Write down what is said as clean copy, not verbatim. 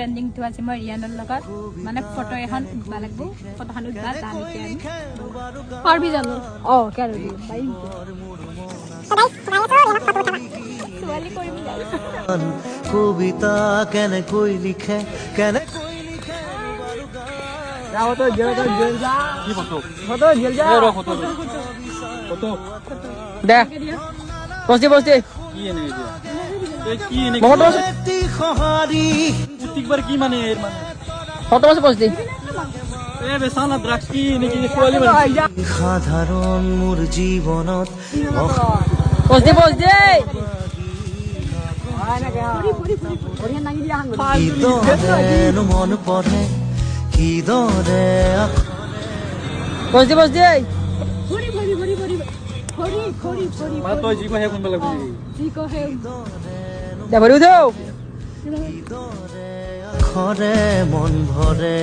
trending টো আছে মই ৰিয়ানৰ লগত মানে ফটো এখন উঠবা লাগবো ফটোখন উঠবা যাম এতিয়া আমি পারবি জানো ও কেন ভাই সোয়ালি করবি কবিতা কেন কই লিখে কেন যাও তো জেল যা কি ফটো ফটো জেল যা এর ফটো ফটো দেখ বসে কি এনে দিয়া এই কি এনে ফটো একটি খহারি প্রত্যেকবার কি মানে এর মানে ফটো বসে এ বেসানা ড্রাগস কি নাকি কোয়ালি মানে সাধারণ মোৰ জীৱনত বসে কিদৰেনো মন পঢ়ে কিদৰে বসে ভরি ভরি ভরি ভরি ভরি ভরি ভরি মানে তই জি কহে কোনবা লাগবি জি কহে দে ভরি উঠাও আখৰে মন ভৰে